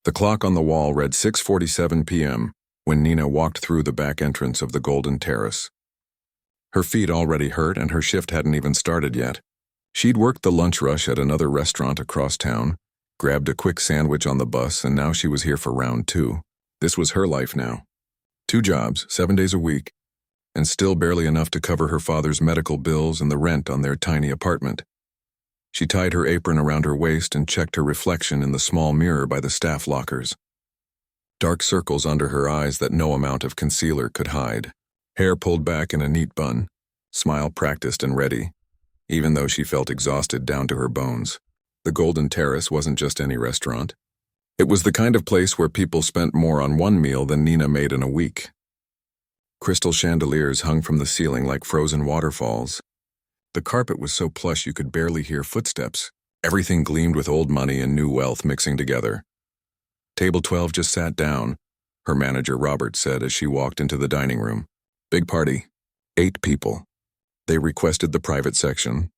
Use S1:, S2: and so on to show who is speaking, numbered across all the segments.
S1: The clock on the wall read 6:47 p.m. when Nina walked through the back entrance of the Golden Terrace. Her feet already hurt and her shift hadn't even started yet. She'd worked the lunch rush at another restaurant across town, grabbed a quick sandwich on the bus, and now she was here for round 2. This was her life now. 2 jobs, 7 days a week, and still barely enough to cover her father's medical bills and the rent on their tiny apartment. She tied her apron around her waist and checked her reflection in the small mirror by the staff lockers. Dark circles under her eyes that no amount of concealer could hide. Hair pulled back in a neat bun, smile practiced and ready, even though she felt exhausted down to her bones. The Golden Terrace wasn't just any restaurant. It was the kind of place where people spent more on one meal than Nina made in a week. Crystal chandeliers hung from the ceiling like frozen waterfalls. The carpet was so plush you could barely hear footsteps. Everything gleamed with old money and new wealth mixing together. Table 12 just sat down, her manager Robert said as she walked into the dining room. Big party. 8 people. They requested the private section.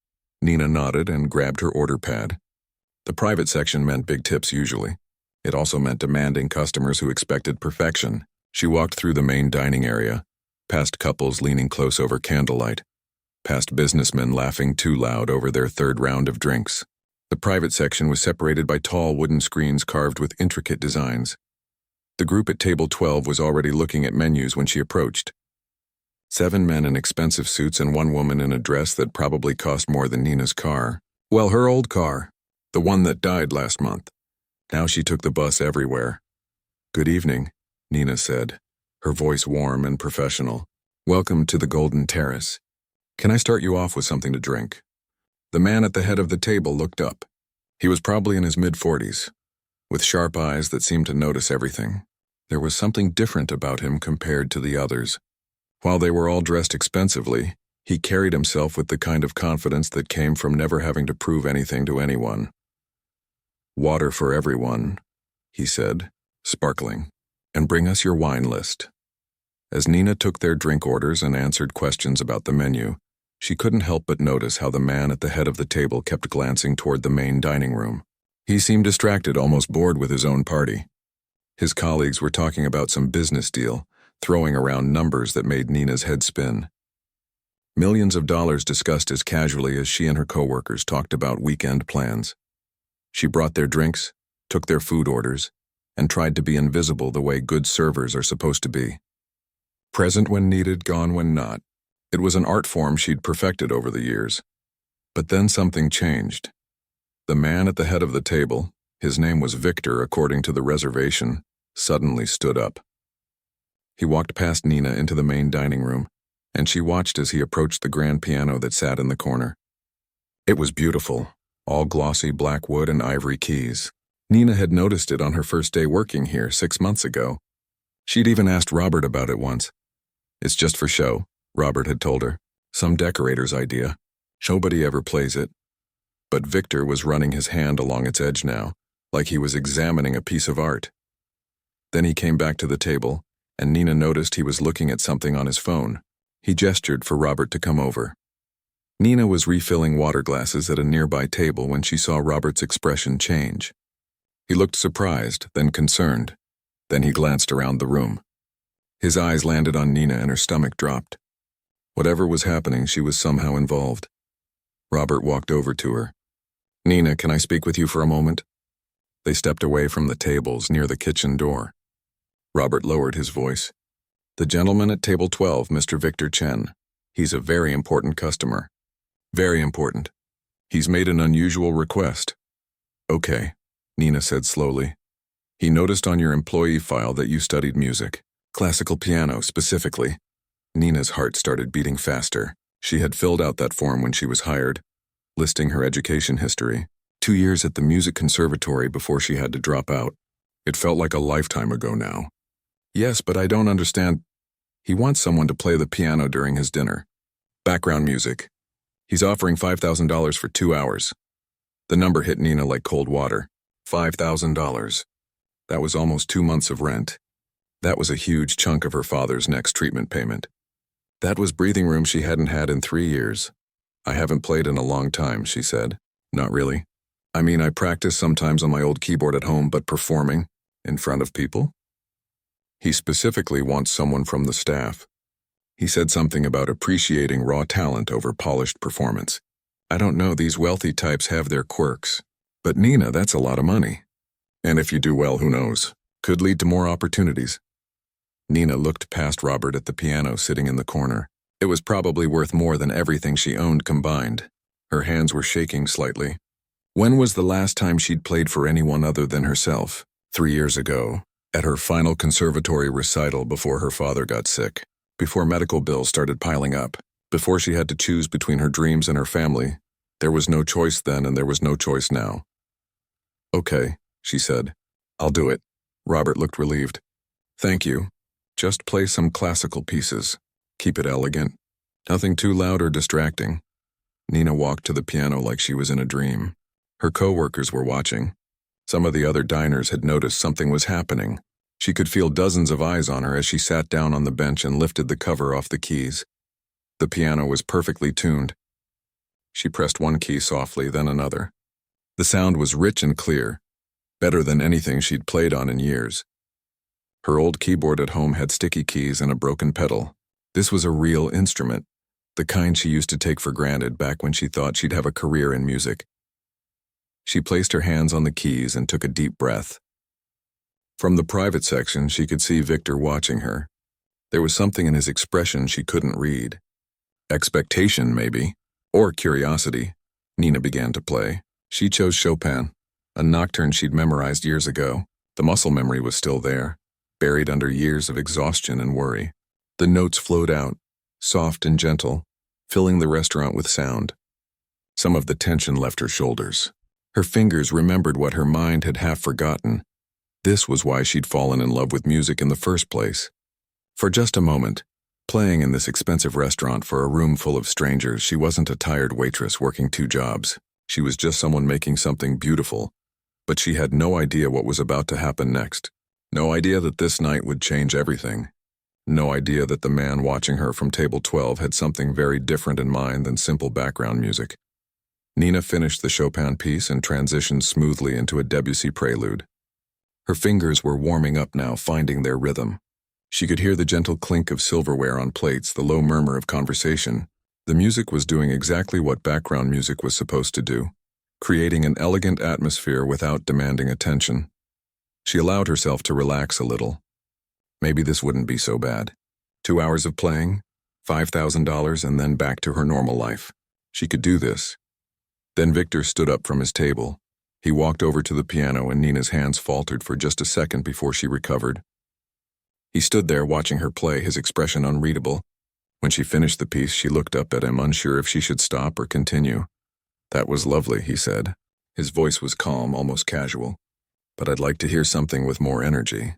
S1: Nina nodded and grabbed her order pad. The private section meant big tips usually. It also meant demanding customers who expected perfection. She walked through the main dining area, past couples leaning close over candlelight, past businessmen laughing too loud over their 3rd round of drinks. The private section was separated by tall wooden screens carved with intricate designs. The group at table 12 was already looking at menus when she approached. 7 men in expensive suits and 1 woman in a dress that probably cost more than Nina's car. Well, her old car, the one that died last month. Now she took the bus everywhere. "Good evening," Nina said, her voice warm and professional. "Welcome to the Golden Terrace. Can I start you off with something to drink?" The man at the head of the table looked up. He was probably in his mid-40s, with sharp eyes that seemed to notice everything. There was something different about him compared to the others. While they were all dressed expensively, he carried himself with the kind of confidence that came from never having to prove anything to anyone. "Water for everyone," he said, sparkling, "and bring us your wine list." As Nina took their drink orders and answered questions about the menu, she couldn't help but notice how the man at the head of the table kept glancing toward the main dining room. He seemed distracted, almost bored with his own party. His colleagues were talking about some business deal, throwing around numbers that made Nina's head spin. Millions of dollars discussed as casually as she and her coworkers talked about weekend plans. She brought their drinks, took their food orders, and tried to be invisible the way good servers are supposed to be. Present when needed, gone when not. It was an art form she'd perfected over the years. But then something changed. The man at the head of the table, his name was Victor according to the reservation, suddenly stood up. He walked past Nina into the main dining room, and she watched as he approached the grand piano that sat in the corner. It was beautiful, all glossy black wood and ivory keys. Nina had noticed it on her first day working here 6 months ago. She'd even asked Robert about it once. "It's just for show," Robert had told her. "Some decorator's idea. Nobody ever plays it." But Victor was running his hand along its edge now, like he was examining a piece of art. Then he came back to the table, and Nina noticed he was looking at something on his phone. He gestured for Robert to come over. Nina was refilling water glasses at a nearby table when she saw Robert's expression change. He looked surprised, then concerned. Then he glanced around the room. His eyes landed on Nina and her stomach dropped. Whatever was happening, she was somehow involved. Robert walked over to her. "Nina, can I speak with you for a moment?" They stepped away from the tables near the kitchen door. Robert lowered his voice. "The gentleman at table 12, Mr. Victor Chen. He's a very important customer. Very important. He's made an unusual request." "Okay," Nina said slowly. "He noticed on your employee file that you studied music. Classical piano, specifically." Nina's heart started beating faster. She had filled out that form when she was hired, listing her education history. 2 years at the music conservatory before she had to drop out. It felt like a lifetime ago now. "Yes, but I don't understand." "He wants someone to play the piano during his dinner. Background music. He's offering $5,000 for 2 hours. The number hit Nina like cold water. $5,000. That was almost 2 months of rent. That was a huge chunk of her father's next treatment payment. That was breathing room she hadn't had in 3 years. "I haven't played in a long time," she said. "Not really. I mean, I practice sometimes on my old keyboard at home, but performing, In front of people? He specifically wants someone from the staff. He said something about appreciating raw talent over polished performance. I don't know, these wealthy types have their quirks. But Nina, that's a lot of money. And if you do well, who knows? Could lead to more opportunities. Nina looked past Robert at the piano sitting in the corner. It was probably worth more than everything she owned combined. Her hands were shaking slightly. When was the last time she'd played for anyone other than herself? 3 years ago, at her final conservatory recital before her father got sick, before medical bills started piling up, before she had to choose between her dreams and her family. There was no choice then and there was no choice now. Okay, she said. I'll do it. Robert looked relieved. Thank you. Just play some classical pieces. Keep it elegant. Nothing too loud or distracting. Nina walked to the piano like she was in a dream. Her co-workers were watching. Some of the other diners had noticed something was happening. She could feel dozens of eyes on her as she sat down on the bench and lifted the cover off the keys. The piano was perfectly tuned. She pressed one key softly, then another. The sound was rich and clear, better than anything she'd played on in years. Her old keyboard at home had sticky keys and a broken pedal. This was a real instrument, the kind she used to take for granted back when she thought she'd have a career in music. She placed her hands on the keys and took a deep breath. From the private section, she could see Victor watching her. There was something in his expression she couldn't read. Expectation, maybe, or curiosity. Nina began to play. She chose Chopin, a nocturne she'd memorized years ago. The muscle memory was still there, buried under years of exhaustion and worry. The notes flowed out, soft and gentle, filling the restaurant with sound. Some of the tension left her shoulders. Her fingers remembered what her mind had half forgotten. This was why she'd fallen in love with music in the first place. For just a moment, playing in this expensive restaurant for a room full of strangers, she wasn't a tired waitress working 2 jobs. She was just someone making something beautiful. But she had no idea what was about to happen next. No idea that this night would change everything. No idea that the man watching her from table 12 had something very different in mind than simple background music. Nina finished the Chopin piece and transitioned smoothly into a Debussy prelude. Her fingers were warming up now, finding their rhythm. She could hear the gentle clink of silverware on plates, the low murmur of conversation. The music was doing exactly what background music was supposed to do, creating an elegant atmosphere without demanding attention. She allowed herself to relax a little. Maybe this wouldn't be so bad. 2 hours of playing, $5,000, and then back to her normal life. She could do this. Then Victor stood up from his table. He walked over to the piano and Nina's hands faltered for just a second before she recovered. He stood there watching her play, his expression unreadable. When she finished the piece, she looked up at him, unsure if she should stop or continue. That was lovely, he said. His voice was calm, almost casual. But I'd like to hear something with more energy.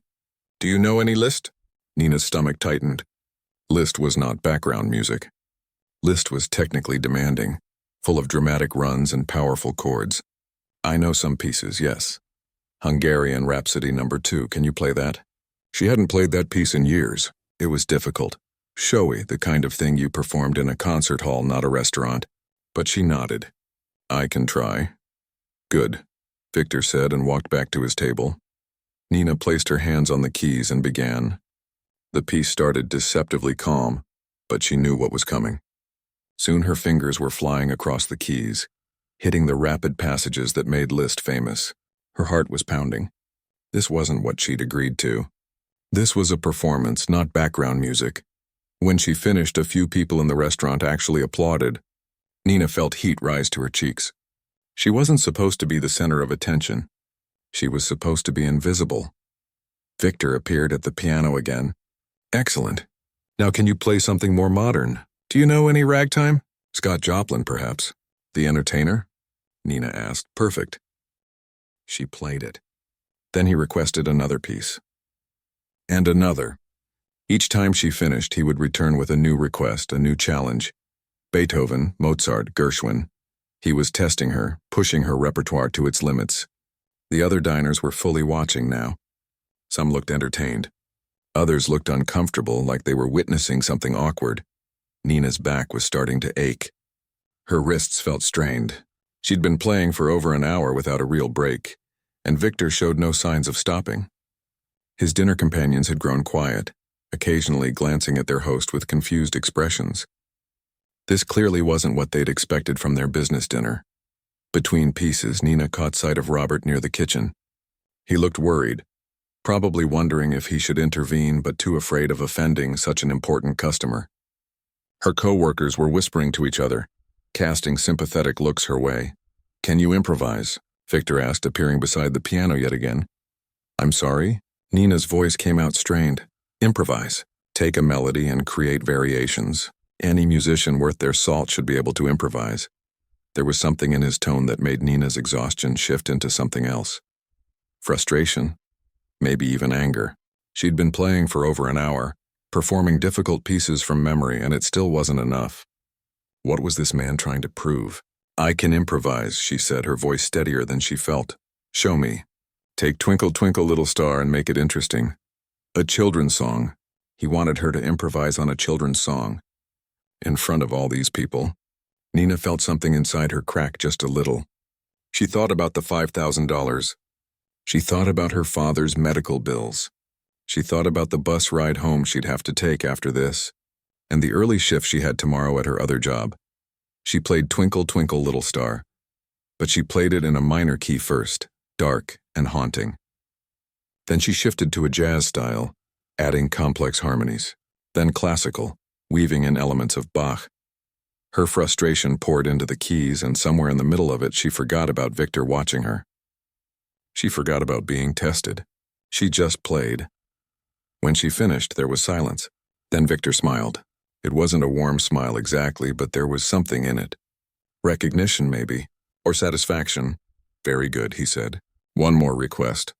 S1: Do you know any Liszt? Nina's stomach tightened. Liszt was not background music. Liszt was technically demanding, full of dramatic runs and powerful chords. I know some pieces, yes. Hungarian Rhapsody No. 2, can you play that? She hadn't played that piece in years. It was difficult. Showy, the kind of thing you performed in a concert hall, not a restaurant. But she nodded. I can try. Good, Victor said and walked back to his table. Nina placed her hands on the keys and began. The piece started deceptively calm, but she knew what was coming. Soon her fingers were flying across the keys, hitting the rapid passages that made Liszt famous. Her heart was pounding. This wasn't what she'd agreed to. This was a performance, not background music. When she finished, a few people in the restaurant actually applauded. Nina felt heat rise to her cheeks. She wasn't supposed to be the center of attention. She was supposed to be invisible. Victor appeared at the piano again. Excellent. Now can you play something more modern? Do you know any ragtime? Scott Joplin, perhaps. The Entertainer? Nina asked. Perfect. She played it. Then he requested another piece. And another. Each time she finished, he would return with a new request, a new challenge. Beethoven, Mozart, Gershwin. He was testing her, pushing her repertoire to its limits. The other diners were fully watching now. Some looked entertained. Others looked uncomfortable, like they were witnessing something awkward. Nina's back was starting to ache. Her wrists felt strained. She'd been playing for over an hour without a real break, and Victor showed no signs of stopping. His dinner companions had grown quiet, occasionally glancing at their host with confused expressions. This clearly wasn't what they'd expected from their business dinner. Between pieces, Nina caught sight of Robert near the kitchen. He looked worried, probably wondering if he should intervene but too afraid of offending such an important customer. Her co-workers were whispering to each other, casting sympathetic looks her way. "Can you improvise?" Victor asked, appearing beside the piano yet again. "I'm sorry?" Nina's voice came out strained. "Improvise. Take a melody and create variations. Any musician worth their salt should be able to improvise." There was something in his tone that made Nina's exhaustion shift into something else. Frustration, maybe even anger. She'd been playing for over an hour, performing difficult pieces from memory, and it still wasn't enough. What was this man trying to prove? "I can improvise," she said, her voice steadier than she felt. "Show me. Take Twinkle, Twinkle, Little Star and make it interesting. A children's song." He wanted her to improvise on a children's song. In front of all these people. Nina felt something inside her crack just a little. She thought about the $5,000. She thought about her father's medical bills. She thought about the bus ride home she'd have to take after this, and the early shift she had tomorrow at her other job. She played Twinkle, Twinkle, Little Star, but she played it in a minor key first, dark and haunting. Then she shifted to a jazz style, adding complex harmonies, then classical, weaving in elements of Bach. Her frustration poured into the keys, and somewhere in the middle of it she forgot about Victor watching her. She forgot about being tested. She just played. When she finished, there was silence. Then Victor smiled. It wasn't a warm smile exactly, but there was something in it. Recognition, maybe, or satisfaction. "Very good," he said. "One more request.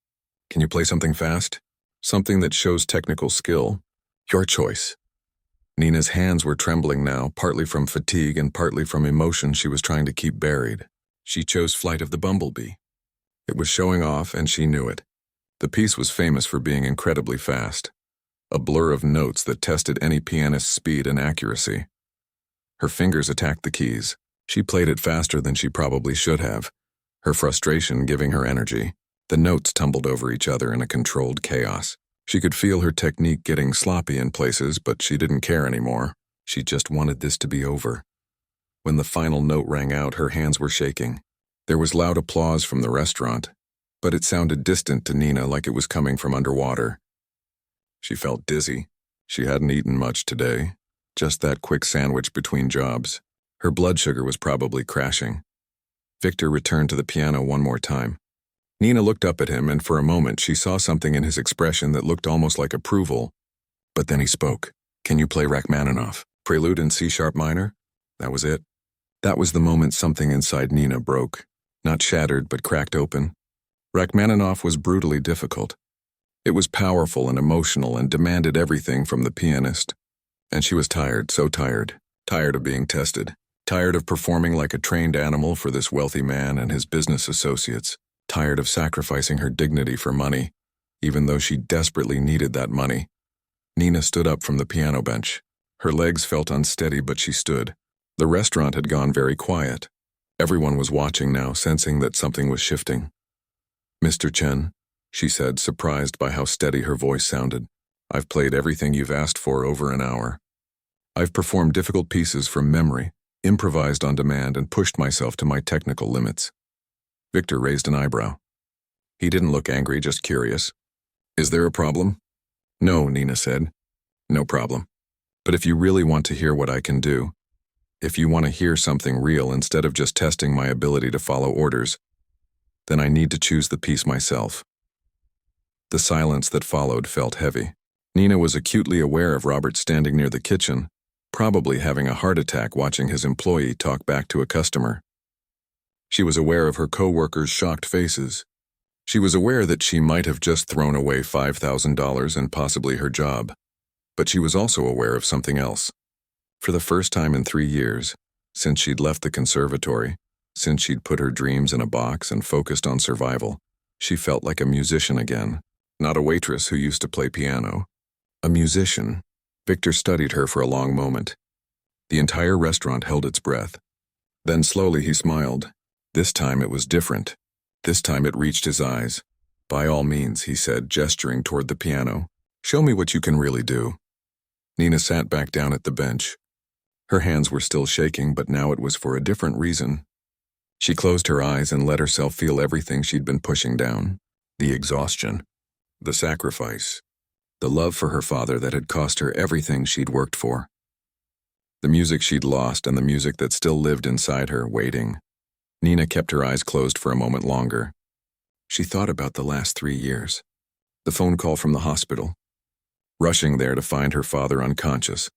S1: Can you play something fast? Something that shows technical skill? Your choice." Nina's hands were trembling now, partly from fatigue and partly from emotion she was trying to keep buried. She chose Flight of the Bumblebee. It was showing off, and she knew it. The piece was famous for being incredibly fast, a blur of notes that tested any pianist's speed and accuracy. Her fingers attacked the keys. She played it faster than she probably should have, her frustration giving her energy. The notes tumbled over each other in a controlled chaos. She could feel her technique getting sloppy in places, but she didn't care anymore. She just wanted this to be over. When the final note rang out, her hands were shaking. There was loud applause from the restaurant, but it sounded distant to Nina, like it was coming from underwater. She felt dizzy. She hadn't eaten much today, just that quick sandwich between jobs. Her blood sugar was probably crashing. Victor returned to the piano one more time. Nina looked up at him, and for a moment she saw something in his expression that looked almost like approval. But then he spoke. "Can you play Rachmaninoff? Prelude in C-sharp minor?" That was it. That was the moment something inside Nina broke. Not shattered, but cracked open. Rachmaninoff was brutally difficult. It was powerful and emotional and demanded everything from the pianist. And she was tired, so tired. Tired of being tested. Tired of performing like a trained animal for this wealthy man and his business associates. Tired of sacrificing her dignity for money, even though she desperately needed that money. Nina stood up from the piano bench. Her legs felt unsteady, but she stood. The restaurant had gone very quiet. Everyone was watching now, sensing that something was shifting. "Mr. Chen," she said, surprised by how steady her voice sounded, "I've played everything you've asked for over an hour. I've performed difficult pieces from memory, improvised on demand, and pushed myself to my technical limits." Victor raised an eyebrow. He didn't look angry, just curious. "Is there a problem?" "No," Nina said. "No problem. But if you really want to hear what I can do, if you want to hear something real instead of just testing my ability to follow orders, then I need to choose the piece myself." The silence that followed felt heavy. Nina was acutely aware of Robert standing near the kitchen, probably having a heart attack watching his employee talk back to a customer. She was aware of her co-workers' shocked faces. She was aware that she might have just thrown away $5,000 and possibly her job. But she was also aware of something else. For the first time in 3 years, since she'd left the conservatory, since she'd put her dreams in a box and focused on survival, she felt like a musician again. Not a waitress who used to play piano. A musician. Victor studied her for a long moment. The entire restaurant held its breath. Then slowly he smiled. This time it was different. This time it reached his eyes. By all means, he said, gesturing toward the piano. Show me what you can really do. Nina sat back down at the bench. Her hands were still shaking, but now it was for a different reason. She closed her eyes and let herself feel everything she'd been pushing down. The exhaustion, the sacrifice, the love for her father that had cost her everything she'd worked for. The music she'd lost and the music that still lived inside her, waiting. Nina kept her eyes closed for a moment longer. She thought about the last 3 years. The phone call from the hospital. Rushing there to find her father unconscious.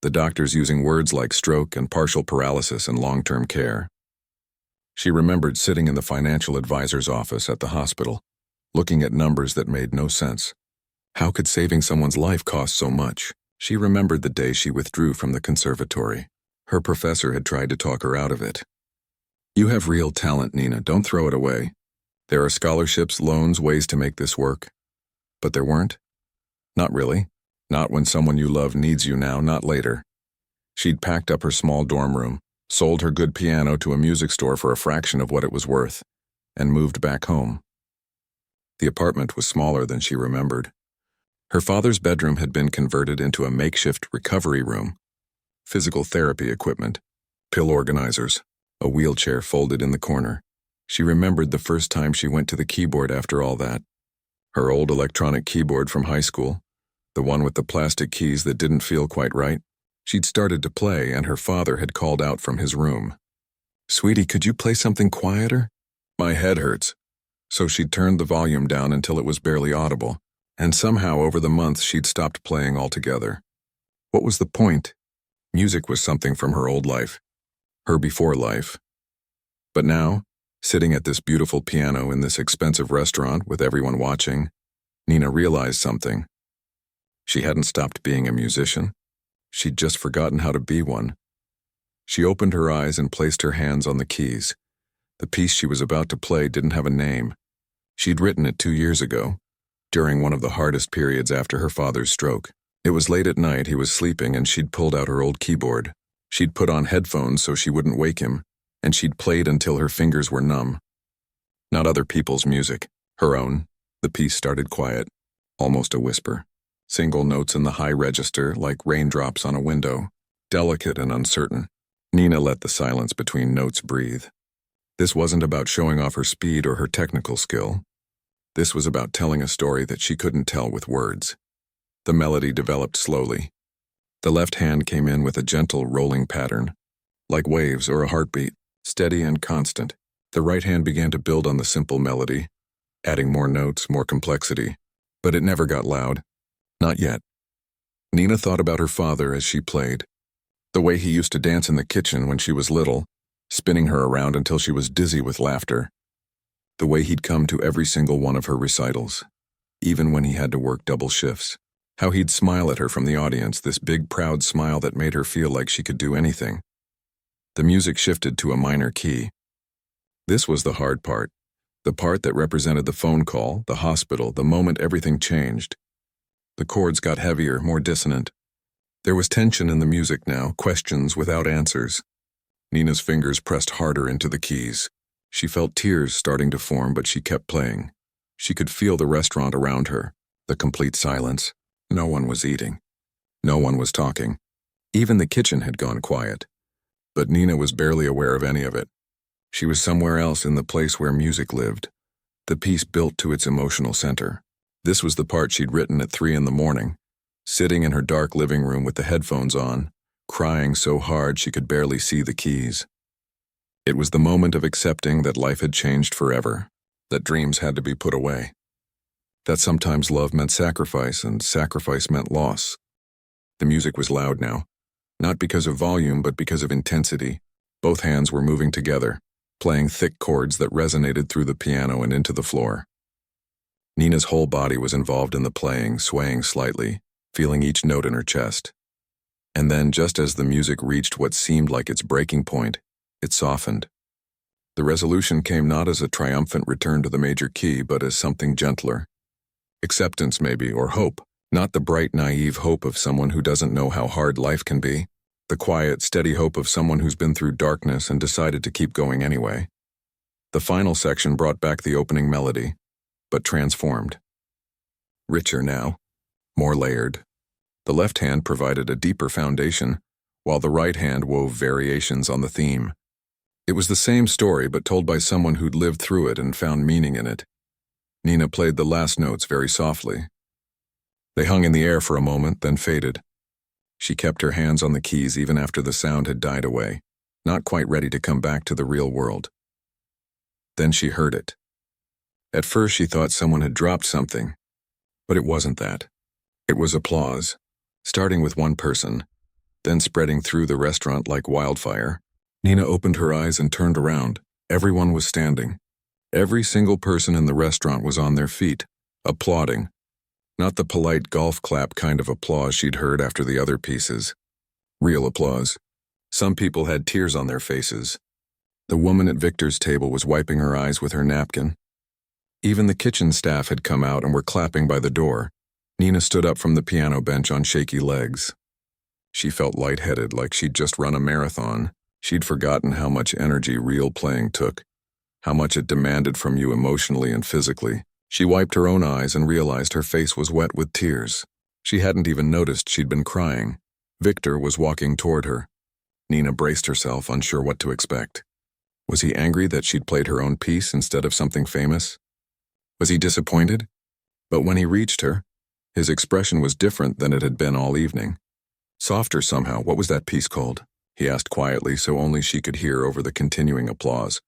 S1: The doctors using words like stroke and partial paralysis and long-term care. She remembered sitting in the financial advisor's office at the hospital, looking at numbers that made no sense. How could saving someone's life cost so much? She remembered the day she withdrew from the conservatory. Her professor had tried to talk her out of it. You have real talent, Nina. Don't throw it away. There are scholarships, loans, ways to make this work. But there weren't? Not really. Not when someone you love needs you now, not later. She'd packed up her small dorm room, sold her good piano to a music store for a fraction of what it was worth, and moved back home. The apartment was smaller than she remembered. Her father's bedroom had been converted into a makeshift recovery room. Physical therapy equipment, pill organizers, a wheelchair folded in the corner. She remembered the first time she went to the keyboard after all that. Her old electronic keyboard from high school, the one with the plastic keys that didn't feel quite right. She'd started to play, and her father had called out from his room. Sweetie, could you play something quieter? My head hurts. So she'd turned the volume down until it was barely audible, and somehow over the months she'd stopped playing altogether. What was the point? Music was something from her old life, her before life. But now, sitting at this beautiful piano in this expensive restaurant with everyone watching, Nina realized something. She hadn't stopped being a musician. She'd just forgotten how to be one. She opened her eyes and placed her hands on the keys. The piece she was about to play didn't have a name. She'd written it 2 years ago, during one of the hardest periods after her father's stroke. It was late at night, he was sleeping, and she'd pulled out her old keyboard. She'd put on headphones so she wouldn't wake him, and she'd played until her fingers were numb. Not other people's music, her own. The piece started quiet, almost a whisper. Single notes in the high register like raindrops on a window, delicate and uncertain. Nina let the silence between notes breathe. This wasn't about showing off her speed or her technical skill. This was about telling a story that she couldn't tell with words. The melody developed slowly. The left hand came in with a gentle rolling pattern, like waves or a heartbeat, steady and constant. The right hand began to build on the simple melody, adding more notes, more complexity. But it never got loud. Not yet. Nina thought about her father as she played. The way he used to dance in the kitchen when she was little, spinning her around until she was dizzy with laughter. The way he'd come to every single one of her recitals, even when he had to work double shifts. How he'd smile at her from the audience, this big proud smile that made her feel like she could do anything. The music shifted to a minor key. This was the hard part, the part that represented the phone call, the hospital, the moment everything changed. The chords got heavier, more dissonant. There was tension in the music now, questions without answers. Nina's fingers pressed harder into the keys. She felt tears starting to form, but she kept playing. She could feel the restaurant around her, the complete silence. No one was eating. No one was talking. Even the kitchen had gone quiet. But Nina was barely aware of any of it. She was somewhere else in the place where music lived, the piece built to its emotional center. This was the part she'd written at 3 a.m, sitting in her dark living room with the headphones on, crying so hard she could barely see the keys. It was the moment of accepting that life had changed forever, that dreams had to be put away, that sometimes love meant sacrifice and sacrifice meant loss. The music was loud now, not because of volume but because of intensity. Both hands were moving together, playing thick chords that resonated through the piano and into the floor. Nina's whole body was involved in the playing, swaying slightly, feeling each note in her chest. And then, just as the music reached what seemed like its breaking point, it softened. The resolution came not as a triumphant return to the major key, but as something gentler. Acceptance, maybe, or hope, not the bright, naive hope of someone who doesn't know how hard life can be, the quiet, steady hope of someone who's been through darkness and decided to keep going anyway. The final section brought back the opening melody. but transformed. Richer now, more layered. The left hand provided a deeper foundation, while the right hand wove variations on the theme. It was the same story, but told by someone who'd lived through it and found meaning in it. Nina played the last notes very softly. They hung in the air for a moment, then faded. She kept her hands on the keys even after the sound had died away, not quite ready to come back to the real world. Then she heard it. At first she thought someone had dropped something, but it wasn't that. It was applause, starting with one person, then spreading through the restaurant like wildfire. Nina opened her eyes and turned around. Everyone was standing. Every single person in the restaurant was on their feet, applauding. Not the polite golf clap kind of applause she'd heard after the other pieces. Real applause. Some people had tears on their faces. The woman at Victor's table was wiping her eyes with her napkin. Even the kitchen staff had come out and were clapping by the door. Nina stood up from the piano bench on shaky legs. She felt lightheaded, like she'd just run a marathon. She'd forgotten how much energy real playing took, how much it demanded from you emotionally and physically. She wiped her own eyes and realized her face was wet with tears. She hadn't even noticed she'd been crying. Victor was walking toward her. Nina braced herself, unsure what to expect. Was he angry that she'd played her own piece instead of something famous? Was he disappointed? But when he reached her, his expression was different than it had been all evening. Softer somehow. What was that piece called? He asked quietly so only she could hear over the continuing applause.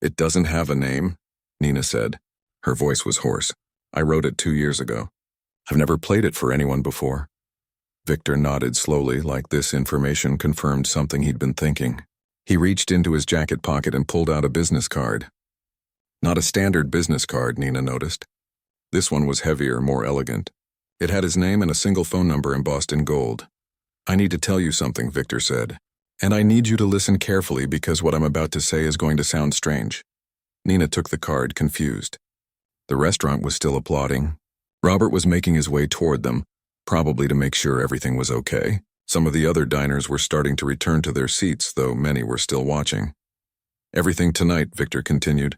S1: It doesn't have a name, Nina said. Her voice was hoarse. I wrote it 2 years ago. I've never played it for anyone before. Victor nodded slowly, like this information confirmed something he'd been thinking. He reached into his jacket pocket and pulled out a business card. Not a standard business card, Nina noticed. This one was heavier, more elegant. It had his name and a single phone number embossed in gold. I need to tell you something, Victor said. And I need you to listen carefully because what I'm about to say is going to sound strange. Nina took the card, confused. The restaurant was still applauding. Robert was making his way toward them, probably to make sure everything was okay. Some of the other diners were starting to return to their seats, though many were still watching. Everything tonight, Victor continued.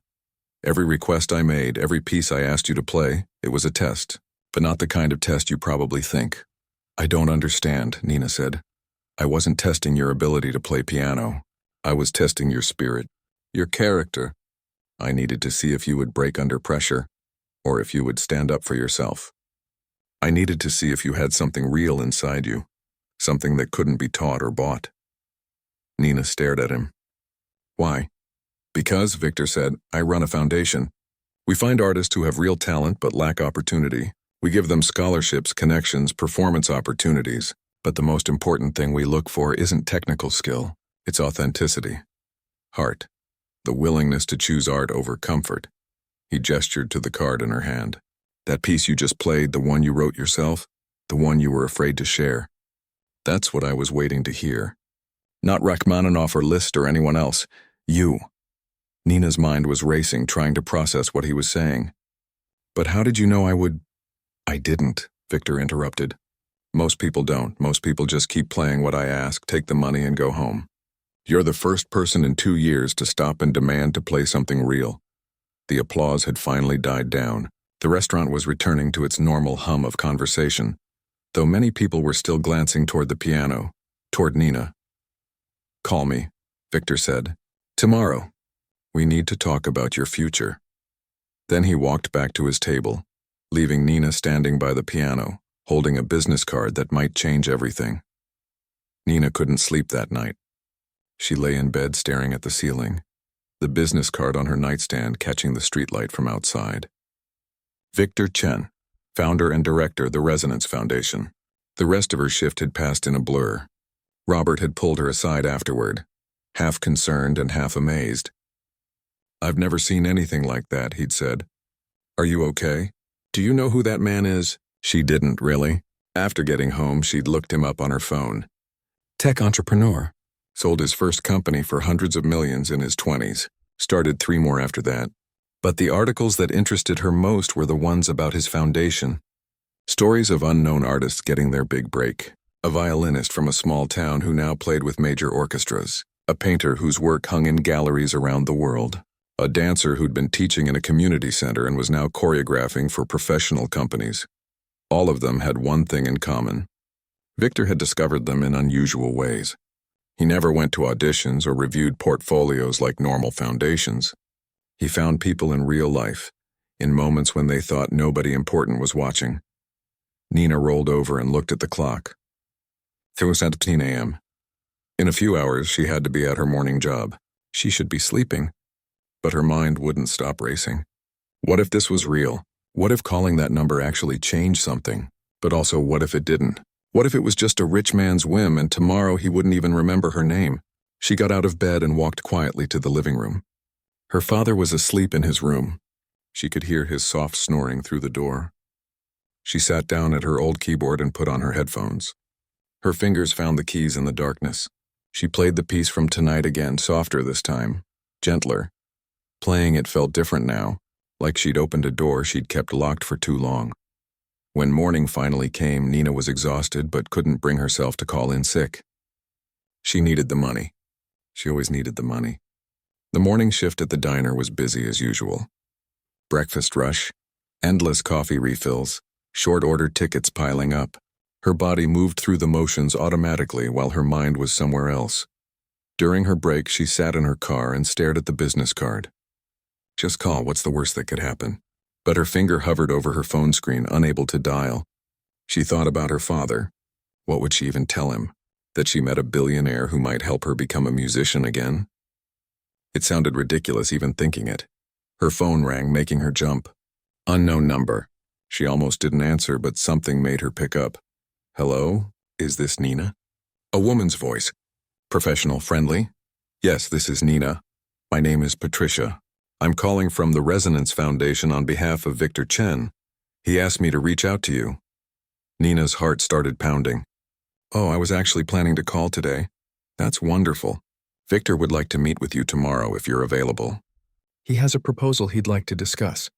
S1: Every request I made, every piece I asked you to play, it was a test, but not the kind of test you probably think. I don't understand, Nina said. I wasn't testing your ability to play piano. I was testing your spirit, your character. I needed to see if you would break under pressure, or if you would stand up for yourself. I needed to see if you had something real inside you, something that couldn't be taught or bought. Nina stared at him. Why? Because, Victor said, I run a foundation. We find artists who have real talent but lack opportunity. We give them scholarships, connections, performance opportunities. But the most important thing we look for isn't technical skill, it's authenticity. Heart. The willingness to choose art over comfort. He gestured to the card in her hand. That piece you just played, the one you wrote yourself, the one you were afraid to share. That's what I was waiting to hear. Not Rachmaninoff or Liszt or anyone else. You. Nina's mind was racing, trying to process what he was saying. But how did you know I would... I didn't, Victor interrupted. Most people don't. Most people just keep playing what I ask, take the money, and go home. You're the first person in 2 years to stop and demand to play something real. The applause had finally died down. The restaurant was returning to its normal hum of conversation, though many people were still glancing toward the piano, toward Nina. Call me, Victor said. Tomorrow. We need to talk about your future. Then he walked back to his table, leaving Nina standing by the piano, holding a business card that might change everything. Nina couldn't sleep that night. She lay in bed staring at the ceiling, the business card on her nightstand catching the streetlight from outside. Victor Chen, founder and director, the Resonance Foundation. The rest of her shift had passed in a blur. Robert had pulled her aside afterward, half concerned and half amazed. I've never seen anything like that, he'd said. Are you okay? Do you know who that man is? She didn't, really. After getting home, she'd looked him up on her phone. Tech entrepreneur. Sold his first company for hundreds of millions in his 20s. Started 3 more after that. But the articles that interested her most were the ones about his foundation. Stories of unknown artists getting their big break. A violinist from a small town who now played with major orchestras. A painter whose work hung in galleries around the world. a dancer who'd been teaching in a community center and was now choreographing for professional companies. All of them had one thing in common. Victor had discovered them in unusual ways. He never went to auditions or reviewed portfolios like normal foundations. He found people in real life, in moments when they thought nobody important was watching. Nina rolled over and looked at the clock. It was at 10 a.m. In a few hours, she had to be at her morning job. She should be sleeping. But her mind wouldn't stop racing. What if this was real? What if calling that number actually changed something? But also, what if it didn't? What if it was just a rich man's whim and tomorrow he wouldn't even remember her name? She got out of bed and walked quietly to the living room. Her father was asleep in his room. She could hear his soft snoring through the door. She sat down at her old keyboard and put on her headphones. Her fingers found the keys in the darkness. She played the piece from Tonight again, softer this time, gentler. Playing it felt different now, like she'd opened a door she'd kept locked for too long. When morning finally came, Nina was exhausted but couldn't bring herself to call in sick. She needed the money. She always needed the money. The morning shift at the diner was busy as usual. Breakfast rush, endless coffee refills, short-order tickets piling up. Her body moved through the motions automatically while her mind was somewhere else. During her break, she sat in her car and stared at the business card. Just call, what's the worst that could happen? But her finger hovered over her phone screen, unable to dial. She thought about her father. What would she even tell him? That she met a billionaire who might help her become a musician again? It sounded ridiculous even thinking it. Her phone rang, making her jump. Unknown number. She almost didn't answer, but something made her pick up. Hello? Is this Nina? A woman's voice. Professional, friendly? Yes, this is Nina. My name is Patricia. I'm calling from the Resonance Foundation on behalf of Victor Chen. He asked me to reach out to you. Nina's heart started pounding. Oh, I was actually planning to call today. That's wonderful. Victor would like to meet with you tomorrow if you're available. He has a proposal he'd like to discuss.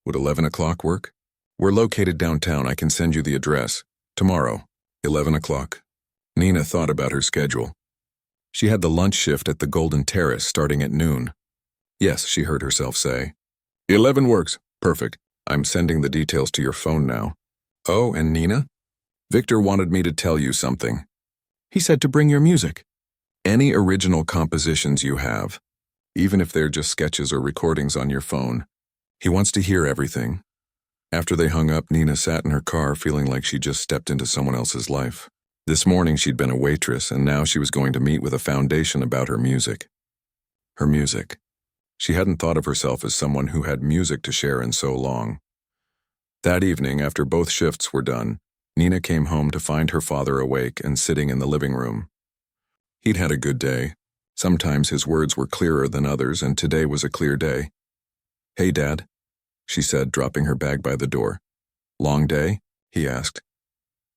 S1: Would 11 o'clock work? We're located downtown. I can send you the address. Tomorrow, 11 o'clock. Nina thought about her schedule. She had the lunch shift at the Golden Terrace starting at noon. Yes, she heard herself say. 11 works. Perfect. I'm sending the details to your phone now. Oh, and Nina? Victor wanted me to tell you something. He said to bring your music. Any original compositions you have, even if they're just sketches or recordings on your phone. He wants to hear everything. After they hung up, Nina sat in her car feeling like she just stepped into someone else's life. This morning she'd been a waitress, and now she was going to meet with a foundation about her music. Her music. She hadn't thought of herself as someone who had music to share in so long. That evening, after both shifts were done, Nina came home to find her father awake and sitting in the living room. He'd had a good day. Sometimes his words were clearer than others, and today was a clear day. Hey, Dad, she said, dropping her bag by the door. Long day? He asked.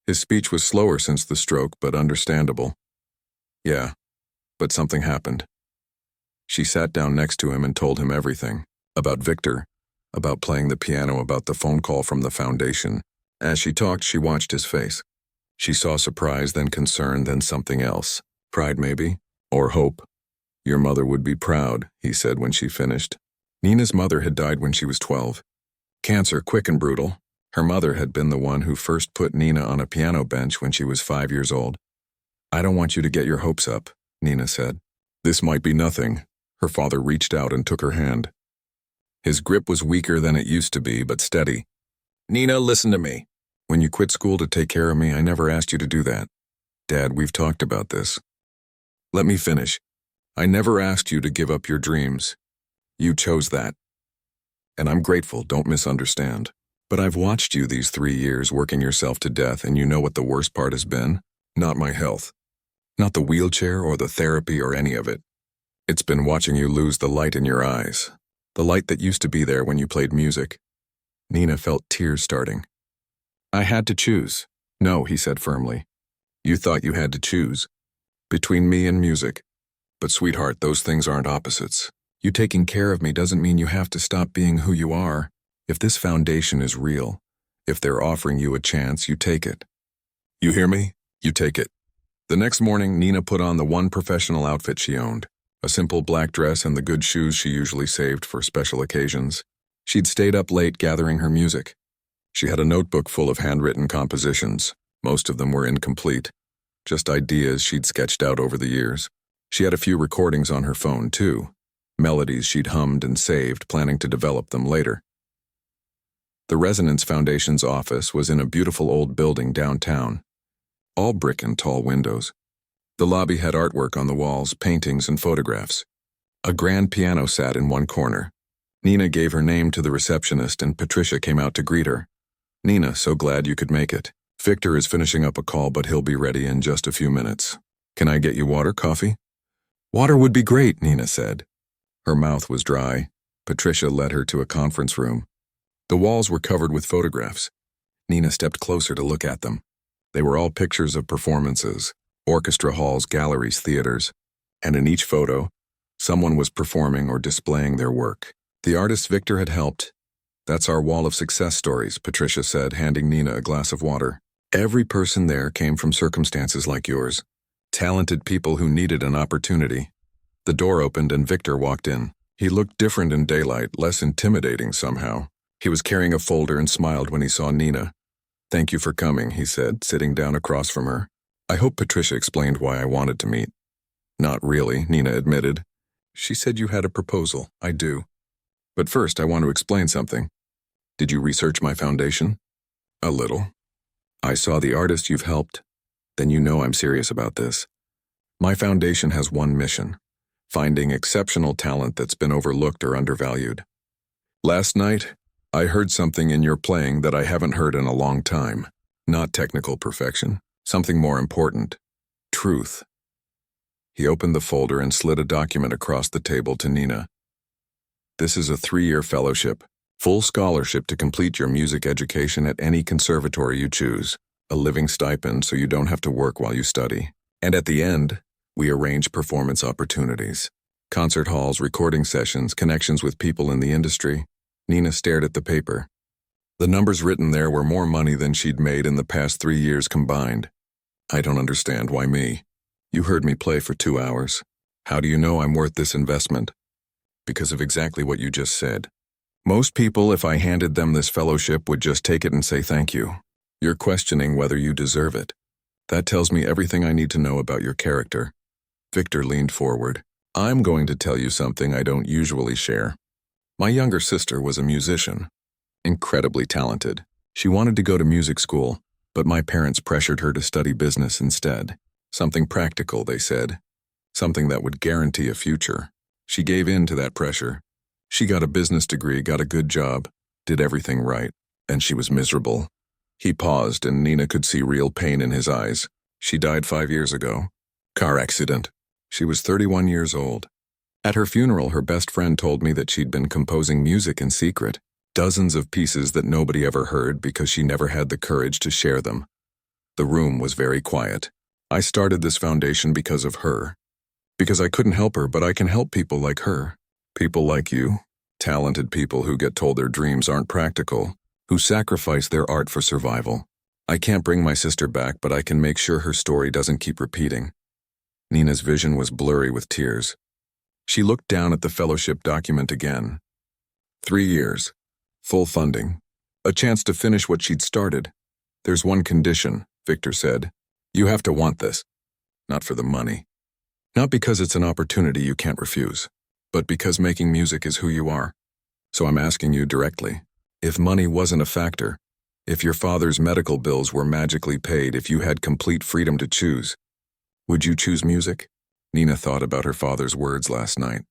S1: His speech was slower since the stroke, but understandable. Yeah, but something happened. She sat down next to him and told him everything. About Victor, about playing the piano, about the phone call from the foundation. As she talked, she watched his face. She saw surprise, then concern, then something else. Pride, maybe? Or hope. Your mother would be proud, he said when she finished. Nina's mother had died when she was 12. Cancer, quick and brutal. Her mother had been the one who first put Nina on a piano bench when she was 5 years old. I don't want you to get your hopes up, Nina said. This might be nothing. Her father reached out and took her hand. His grip was weaker than it used to be, but steady. Nina, listen to me. When you quit school to take care of me, I never asked you to do that. Dad, we've talked about this. Let me finish. I never asked you to give up your dreams. You chose that. And I'm grateful, don't misunderstand. But I've watched you these 3 years working yourself to death, and you know what the worst part has been? Not my health. Not the wheelchair or the therapy or any of it. It's been watching you lose the light in your eyes. The light that used to be there when you played music. Nina felt tears starting. I had to choose. No, he said firmly. You thought you had to choose. Between me and music. But sweetheart, those things aren't opposites. You taking care of me doesn't mean you have to stop being who you are. If this foundation is real, if they're offering you a chance, you take it. You hear me? You take it. The next morning, Nina put on the one professional outfit she owned. A simple black dress and the good shoes she usually saved for special occasions. She'd stayed up late gathering her music. She had a notebook full of handwritten compositions. Most of them were incomplete, just ideas she'd sketched out over the years. She had a few recordings on her phone, too. Melodies she'd hummed and saved, planning to develop them later. The Resonance Foundation's office was in a beautiful old building downtown, all brick and tall windows. The lobby had artwork on the walls, paintings and photographs. A grand piano sat in one corner. Nina gave her name to the receptionist and Patricia came out to greet her. "Nina, so glad you could make it. Victor is finishing up a call, but he'll be ready in just a few minutes. Can I get you water, coffee?" "Water would be great," Nina said. Her mouth was dry. Patricia led her to a conference room. The walls were covered with photographs. Nina stepped closer to look at them. They were all pictures of performances, orchestra halls, galleries, theaters, and in each photo, someone was performing or displaying their work. The artists Victor had helped. "That's our wall of success stories," Patricia said, handing Nina a glass of water. "Every person there came from circumstances like yours. Talented people who needed an opportunity." The door opened and Victor walked in. He looked different in daylight, less intimidating somehow. He was carrying a folder and smiled when he saw Nina. "Thank you for coming," he said, sitting down across from her. "I hope Patricia explained why I wanted to meet." "Not really," Nina admitted. "She said you had a proposal." "I do. But first, I want to explain something." "Did you research my foundation?" "A little. I saw the artist you've helped. Then you know I'm serious about this. My foundation has one mission: finding exceptional talent that's been overlooked or undervalued. Last night, I heard something in your playing that I haven't heard in a long time. Not technical perfection, something more important: truth." He opened the folder and slid a document across the table to Nina. "This is a 3-year fellowship, full scholarship to complete your music education at any conservatory you choose, a living stipend so you don't have to work while you study. And at the end, we arrange performance opportunities. Concert halls, recording sessions, connections with people in the industry." Nina stared at the paper. The numbers written there were more money than she'd made in the past 3 years combined. "I don't understand. Why me? You heard me play for 2 hours. How do you know I'm worth this investment?" "Because of exactly what you just said. Most people, if I handed them this fellowship, would just take it and say thank you. You're questioning whether you deserve it. That tells me everything I need to know about your character." Victor leaned forward. "I'm going to tell you something I don't usually share. My younger sister was a musician. Incredibly talented. She wanted to go to music school, but my parents pressured her to study business instead. Something practical, they said. Something that would guarantee a future. She gave in to that pressure. She got a business degree, got a good job, did everything right, and she was miserable." He paused, and Nina could see real pain in his eyes. "She died 5 years ago. Car accident. She was 31 years old. At her funeral, her best friend told me that she'd been composing music in secret, dozens of pieces that nobody ever heard because she never had the courage to share them. The room was very quiet. I started this foundation because of her. Because I couldn't help her, but I can help people like her. People like you. Talented people who get told their dreams aren't practical, who sacrifice their art for survival. I can't bring my sister back, but I can make sure her story doesn't keep repeating." Nina's vision was blurry with tears. She looked down at the fellowship document again. 3 years. Full funding. A chance to finish what she'd started. "There's one condition," Victor said. "You have to want this. Not for the money. Not because it's an opportunity you can't refuse, but because making music is who you are. So I'm asking you directly, if money wasn't a factor, if your father's medical bills were magically paid, if you had complete freedom to choose, would you choose music?" Nina thought about her father's words last night,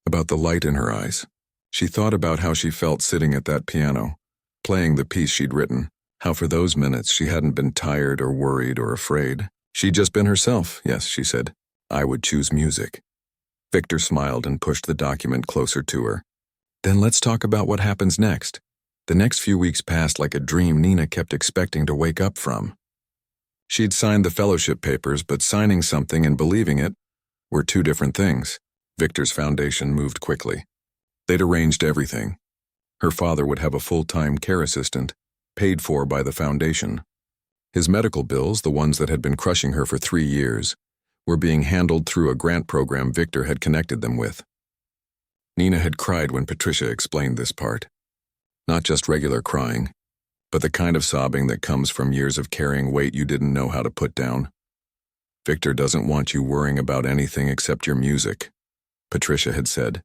S1: about the light in her eyes. She thought about how she felt sitting at that piano, playing the piece she'd written, how for those minutes she hadn't been tired or worried or afraid. She'd just been herself. "Yes," she said, "I would choose music." Victor smiled and pushed the document closer to her. "Then let's talk about what happens next." The next few weeks passed like a dream Nina kept expecting to wake up from. She'd signed the fellowship papers, but signing something and believing it were two different things. Victor's foundation moved quickly. They'd arranged everything. Her father would have a full-time care assistant, paid for by the foundation. His medical bills, the ones that had been crushing her for 3 years, were being handled through a grant program Victor had connected them with. Nina had cried when Patricia explained this part. Not just regular crying, but the kind of sobbing that comes from years of carrying weight you didn't know how to put down. Victor doesn't want you worrying about anything except your music, Patricia had said,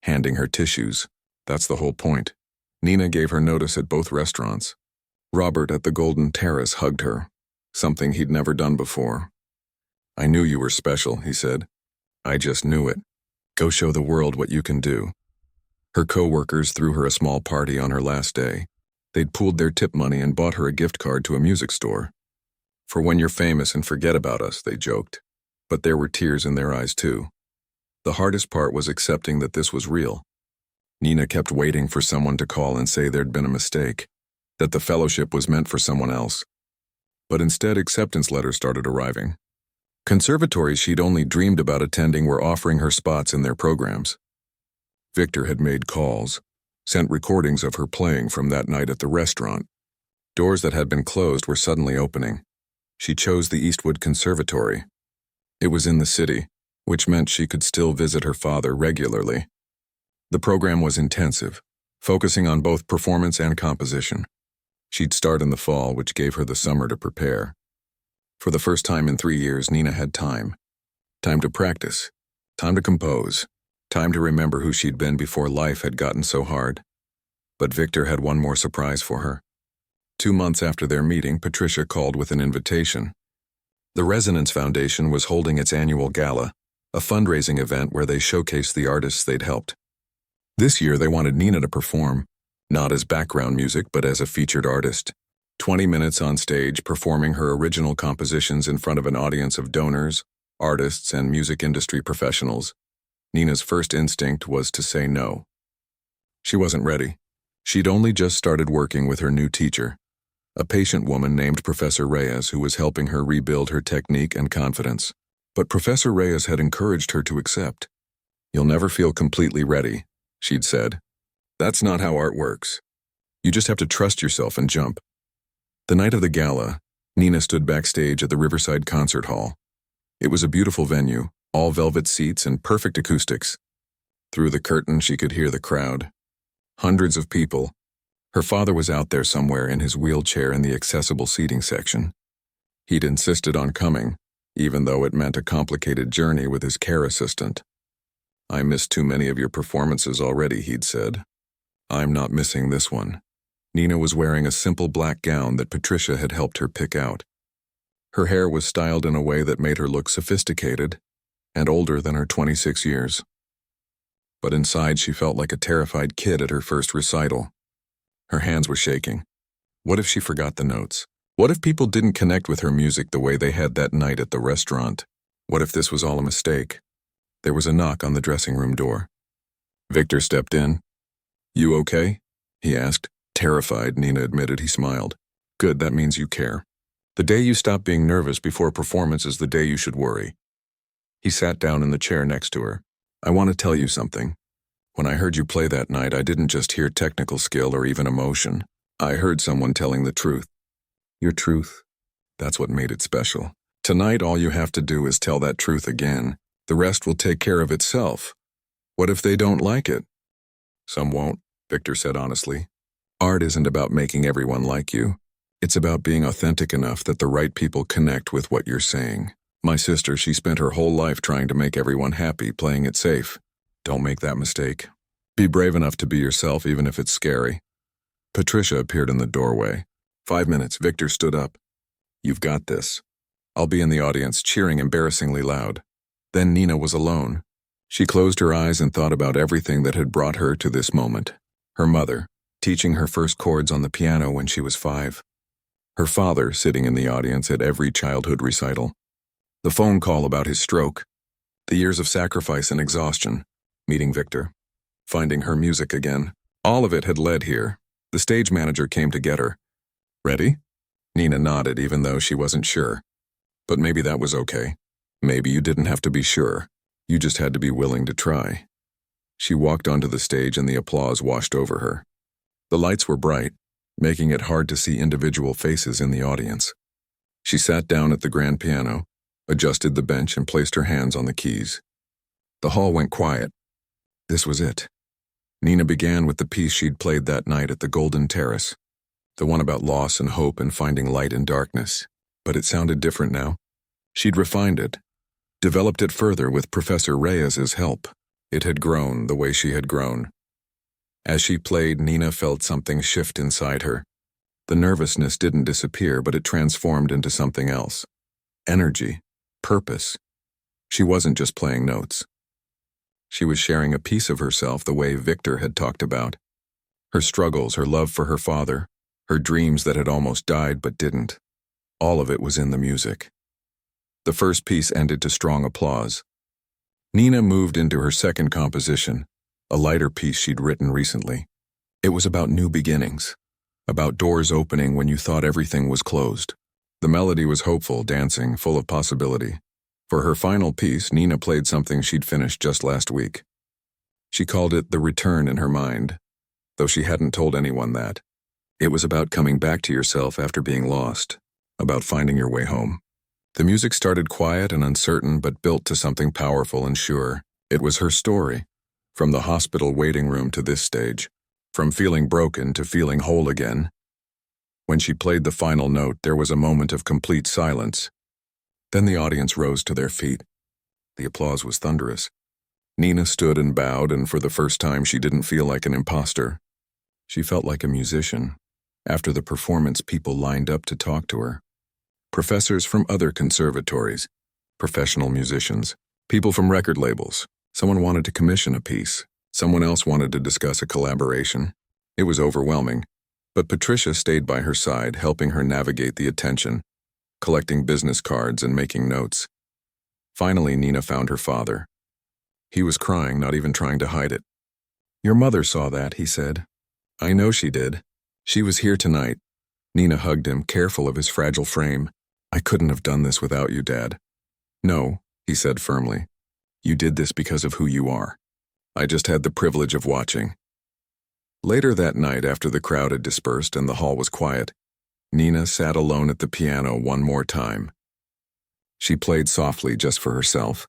S1: handing her tissues. That's the whole point. Nina gave her notice at both restaurants. Robert at the Golden Terrace hugged her, something he'd never done before. I knew you were special, he said. I just knew it. Go show the world what you can do. Her co-workers threw her a small party on her last day. They'd pooled their tip money and bought her a gift card to a music store. For when you're famous and forget about us, they joked. But there were tears in their eyes too. The hardest part was accepting that this was real. Nina kept waiting for someone to call and say there'd been a mistake, that the fellowship was meant for someone else. But instead, acceptance letters started arriving. Conservatories she'd only dreamed about attending were offering her spots in their programs. Victor had made calls, sent recordings of her playing from that night at the restaurant. Doors that had been closed were suddenly opening. She chose the Eastwood Conservatory. It was in the city, which meant she could still visit her father regularly. The program was intensive, focusing on both performance and composition. She'd start in the fall, which gave her the summer to prepare. For the first time in 3 years, Nina had time. Time to practice, time to compose, time to remember who she'd been before life had gotten so hard. But Victor had one more surprise for her. 2 months after their meeting, Patricia called with an invitation. The Resonance Foundation was holding its annual gala, a fundraising event where they showcased the artists they'd helped. This year, they wanted Nina to perform, not as background music, but as a featured artist. 20 minutes on stage performing her original compositions in front of an audience of donors, artists, and music industry professionals. Nina's first instinct was to say no. She wasn't ready. She'd only just started working with her new teacher, a patient woman named Professor Reyes, who was helping her rebuild her technique and confidence. But Professor Reyes had encouraged her to accept. You'll never feel completely ready, she'd said. That's not how art works. You just have to trust yourself and jump. The night of the gala, Nina stood backstage at the Riverside Concert Hall. It was a beautiful venue, all velvet seats and perfect acoustics. Through the curtain, she could hear the crowd. Hundreds of people. Her father was out there somewhere in his wheelchair in the accessible seating section. He'd insisted on coming, even though it meant a complicated journey with his care assistant. I missed too many of your performances already, he'd said. I'm not missing this one. Nina was wearing a simple black gown that Patricia had helped her pick out. Her hair was styled in a way that made her look sophisticated and older than her 26 years. But inside, she felt like a terrified kid at her first recital. Her hands were shaking. What if she forgot the notes? What if people didn't connect with her music the way they had that night at the restaurant? What if this was all a mistake? There was a knock on the dressing room door. Victor stepped in. You okay? He asked. Terrified, Nina admitted. He smiled. Good, that means you care. The day you stop being nervous before a performance is the day you should worry. He sat down in the chair next to her. I want to tell you something. When I heard you play that night, I didn't just hear technical skill or even emotion. I heard someone telling the truth. Your truth. That's what made it special. Tonight, all you have to do is tell that truth again. The rest will take care of itself. What if they don't like it? Some won't, Victor said honestly. Art isn't about making everyone like you. It's about being authentic enough that the right people connect with what you're saying. My sister, she spent her whole life trying to make everyone happy, playing it safe. Don't make that mistake. Be brave enough to be yourself, even if it's scary. Patricia appeared in the doorway. 5 minutes, Victor stood up. You've got this. I'll be in the audience, cheering embarrassingly loud. Then Nina was alone. She closed her eyes and thought about everything that had brought her to this moment. Her mother, teaching her first chords on the piano when she was 5. Her father, sitting in the audience at every childhood recital. The phone call about his stroke. The years of sacrifice and exhaustion. Meeting Victor. Finding her music again. All of it had led here. The stage manager came to get her. Ready? Nina nodded, even though she wasn't sure. But maybe that was okay. Maybe you didn't have to be sure. You just had to be willing to try. She walked onto the stage and the applause washed over her. The lights were bright, making it hard to see individual faces in the audience. She sat down at the grand piano, adjusted the bench, and placed her hands on the keys. The hall went quiet. This was it. Nina began with the piece she'd played that night at the Golden Terrace, the one about loss and hope and finding light in darkness. But it sounded different now. She'd refined it, developed it further with Professor Reyes's help. It had grown the way she had grown. As she played, Nina felt something shift inside her. The nervousness didn't disappear, but it transformed into something else. Energy, purpose. She wasn't just playing notes. She was sharing a piece of herself the way Victor had talked about. Her struggles, her love for her father, her dreams that had almost died but didn't. All of it was in the music. The first piece ended to strong applause. Nina moved into her second composition, a lighter piece she'd written recently. It was about new beginnings, about doors opening when you thought everything was closed. The melody was hopeful, dancing, full of possibility. For her final piece, Nina played something she'd finished just last week. She called it The Return in her mind, though she hadn't told anyone that. It was about coming back to yourself after being lost, about finding your way home. The music started quiet and uncertain, but built to something powerful and sure. It was her story, from the hospital waiting room to this stage, from feeling broken to feeling whole again. When she played the final note, there was a moment of complete silence. Then the audience rose to their feet. The applause was thunderous. Nina stood and bowed, and for the first time she didn't feel like an imposter. She felt like a musician. After the performance, people lined up to talk to her. Professors from other conservatories, professional musicians, people from record labels. Someone wanted to commission a piece. Someone else wanted to discuss a collaboration. It was overwhelming, but Patricia stayed by her side, helping her navigate the attention, collecting business cards and making notes. Finally, Nina found her father. He was crying, not even trying to hide it. "Your mother saw that," he said. "I know she did. She was here tonight." Nina hugged him, careful of his fragile frame. "I couldn't have done this without you, Dad." "No," he said firmly. "You did this because of who you are. I just had the privilege of watching." Later that night, after the crowd had dispersed and the hall was quiet, Nina sat alone at the piano one more time. She played softly just for herself.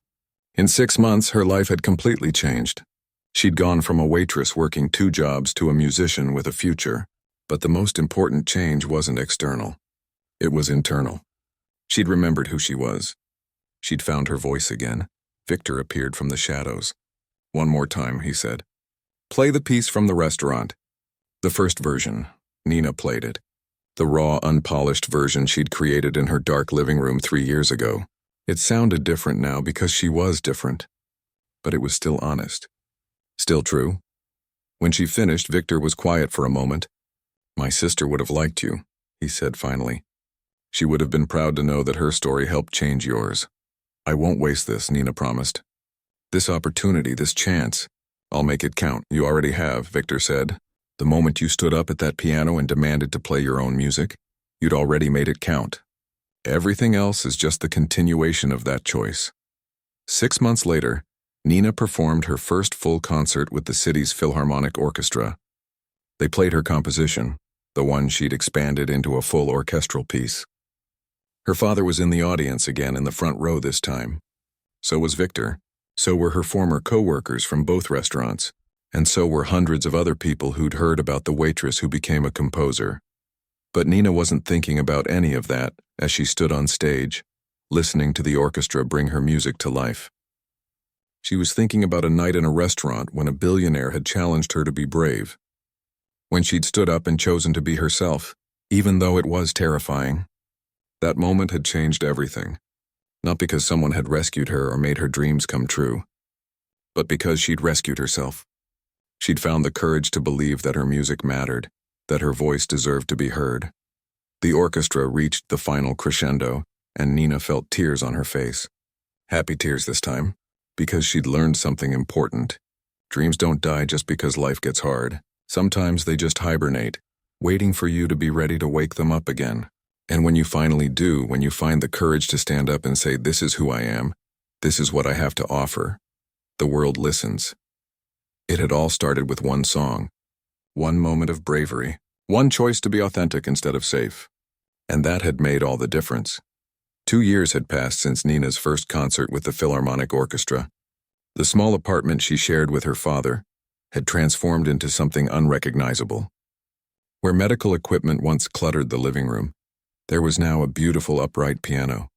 S1: In 6 months, her life had completely changed. She'd gone from a waitress working 2 jobs to a musician with a future. But the most important change wasn't external. It was internal. She'd remembered who she was. She'd found her voice again. Victor appeared from the shadows. "One more time," he said. "Play the piece from the restaurant." The first version. Nina played it. The raw, unpolished version she'd created in her dark living room 3 years ago. It sounded different now because she was different. But it was still honest. Still true. When she finished, Victor was quiet for a moment. "My sister would have liked you," he said finally. "She would have been proud to know that her story helped change yours." "I won't waste this," Nina promised. "This opportunity, this chance, I'll make it count." "You already have," Victor said. "The moment you stood up at that piano and demanded to play your own music, you'd already made it count. Everything else is just the continuation of that choice." 6 months later, Nina performed her first full concert with the city's Philharmonic Orchestra. They played her composition, the one she'd expanded into a full orchestral piece. Her father was in the audience again, in the front row this time. So was Victor. So were her former co-workers from both restaurants. And so were hundreds of other people who'd heard about the waitress who became a composer. But Nina wasn't thinking about any of that as she stood on stage, listening to the orchestra bring her music to life. She was thinking about a night in a restaurant when a billionaire had challenged her to be brave. When she'd stood up and chosen to be herself, even though it was terrifying. That moment had changed everything. Not because someone had rescued her or made her dreams come true, but because she'd rescued herself. She'd found the courage to believe that her music mattered, that her voice deserved to be heard. The orchestra reached the final crescendo, and Nina felt tears on her face. Happy tears this time, because she'd learned something important. Dreams don't die just because life gets hard. Sometimes they just hibernate, waiting for you to be ready to wake them up again. And when you finally do, when you find the courage to stand up and say, "This is who I am, this is what I have to offer," the world listens. It had all started with one song, one moment of bravery, one choice to be authentic instead of safe. And that had made all the difference. 2 years had passed since Nina's first concert with the Philharmonic Orchestra. The small apartment she shared with her father had transformed into something unrecognizable. Where medical equipment once cluttered the living room, there was now a beautiful upright piano.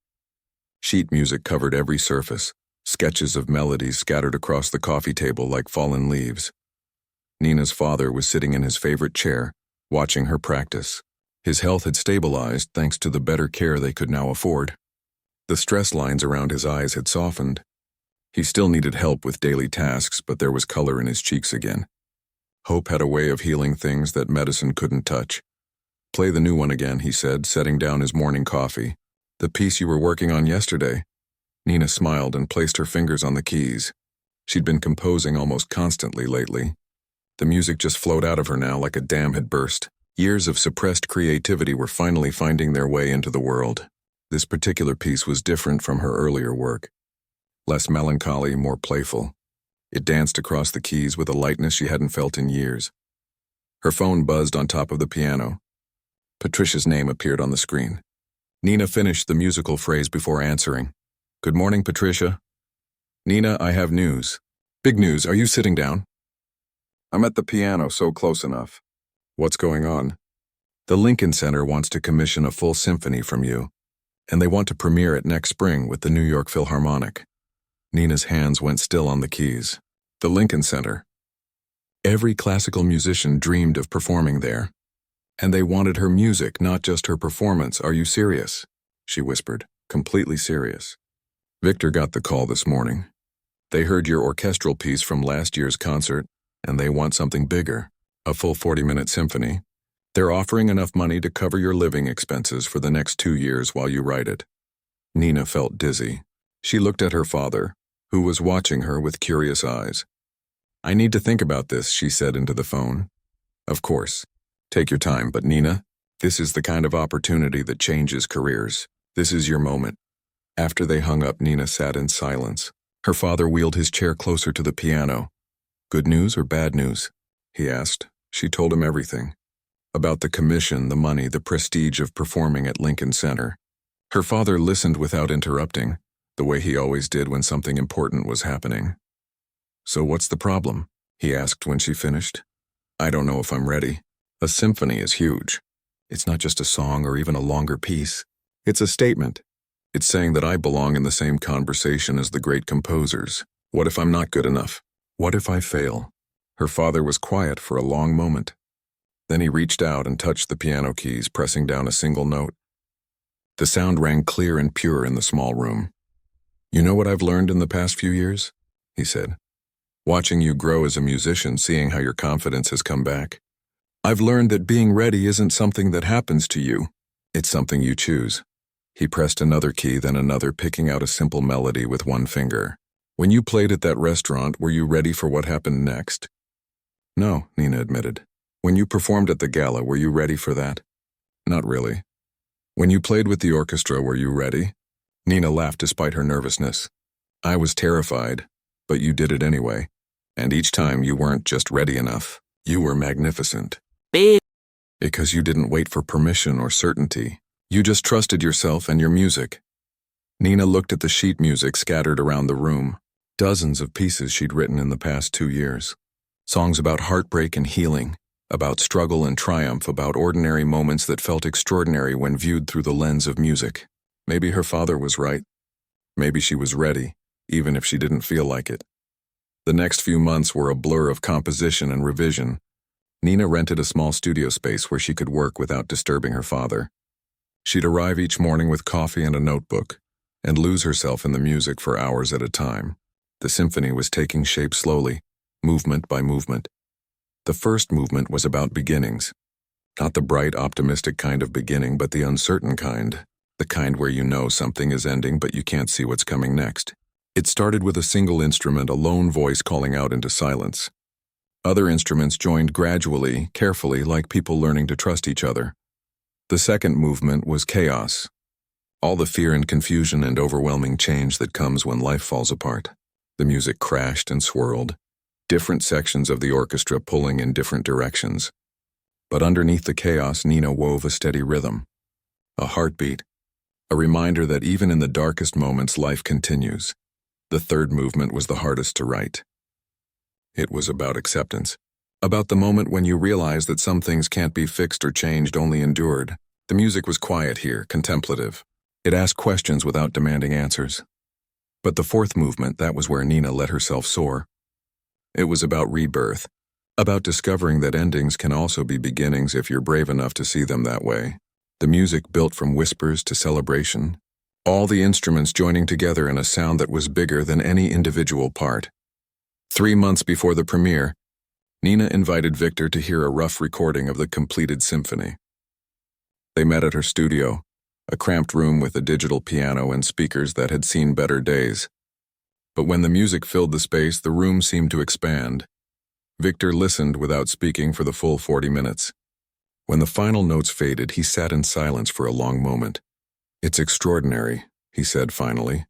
S1: Sheet music covered every surface, sketches of melodies scattered across the coffee table like fallen leaves. Nina's father was sitting in his favorite chair, watching her practice. His health had stabilized thanks to the better care they could now afford. The stress lines around his eyes had softened. He still needed help with daily tasks, but there was color in his cheeks again. Hope had a way of healing things that medicine couldn't touch. "Play the new one again," he said, setting down his morning coffee. "The piece you were working on yesterday." Nina smiled and placed her fingers on the keys. She'd been composing almost constantly lately. The music just flowed out of her now like a dam had burst. Years of suppressed creativity were finally finding their way into the world. This particular piece was different from her earlier work. Less melancholy, more playful. It danced across the keys with a lightness she hadn't felt in years. Her phone buzzed on top of the piano. Patricia's name appeared on the screen. Nina finished the musical phrase before answering. "Good morning, Patricia." "Nina, I have news." "Big news. Are you sitting down?" "I'm at the piano, so close enough." "What's going on?" "The Lincoln Center wants to commission a full symphony from you, and they want to premiere it next spring with the New York Philharmonic." Nina's hands went still on the keys. The Lincoln Center. Every classical musician dreamed of performing there. And they wanted her music, not just her performance. "Are you serious?" she whispered, completely serious. "Victor got the call this morning. They heard your orchestral piece from last year's concert, and they want something bigger, a full 40-minute symphony. They're offering enough money to cover your living expenses for the next 2 years while you write it." Nina felt dizzy. She looked at her father, who was watching her with curious eyes. "I need to think about this," she said into the phone. "Of course. Take your time, but Nina, this is the kind of opportunity that changes careers. This is your moment." After they hung up, Nina sat in silence. Her father wheeled his chair closer to the piano. "Good news or bad news?" he asked. She told him everything. About the commission, the money, the prestige of performing at Lincoln Center. Her father listened without interrupting, the way he always did when something important was happening. "So what's the problem?" he asked when she finished. "I don't know if I'm ready. A symphony is huge. It's not just a song or even a longer piece. It's a statement. It's saying that I belong in the same conversation as the great composers. What if I'm not good enough? What if I fail?" Her father was quiet for a long moment. Then he reached out and touched the piano keys, pressing down a single note. The sound rang clear and pure in the small room. "You know what I've learned in the past few years?" he said. "Watching you grow as a musician, seeing how your confidence has come back. I've learned that being ready isn't something that happens to you. It's something you choose." He pressed another key, then another, picking out a simple melody with one finger. "When you played at that restaurant, were you ready for what happened next?" "No," Nina admitted. "When you performed at the gala, were you ready for that?" "Not really." "When you played with the orchestra, were you ready?" Nina laughed despite her nervousness. "I was terrified, but you did it anyway. And each time you weren't just ready enough. You were magnificent. Because you didn't wait for permission or certainty. You just trusted yourself and your music." Nina looked at the sheet music scattered around the room. Dozens of pieces she'd written in the past 2 years. Songs about heartbreak and healing, about struggle and triumph, about ordinary moments that felt extraordinary when viewed through the lens of music. Maybe her father was right. Maybe she was ready, even if she didn't feel like it. The next few months were a blur of composition and revision. Nina rented a small studio space where she could work without disturbing her father. She'd arrive each morning with coffee and a notebook, and lose herself in the music for hours at a time. The symphony was taking shape slowly, movement by movement. The first movement was about beginnings. Not the bright, optimistic kind of beginning, but the uncertain kind. The kind where you know something is ending, but you can't see what's coming next. It started with a single instrument, a lone voice calling out into silence. Other instruments joined gradually, carefully, like people learning to trust each other. The second movement was chaos. All the fear and confusion and overwhelming change that comes when life falls apart. The music crashed and swirled, different sections of the orchestra pulling in different directions. But underneath the chaos, Nina wove a steady rhythm. A heartbeat. a reminder that even in the darkest moments, life continues. The third movement was the hardest to write. It was about acceptance. About the moment when you realize that some things can't be fixed or changed, only endured. The music was quiet here, contemplative. It asked questions without demanding answers. But the fourth movement, that was where Nina let herself soar. It was about rebirth, about discovering that endings can also be beginnings if you're brave enough to see them that way. The music built from whispers to celebration, all the instruments joining together in a sound that was bigger than any individual part. 3 months before the premiere, Nina invited Victor to hear a rough recording of the completed symphony. They met at her studio, a cramped room with a digital piano and speakers that had seen better days. But when the music filled the space, the room seemed to expand. Victor listened without speaking for the full 40 minutes. When the final notes faded, he sat in silence for a long moment. "It's extraordinary," he said finally.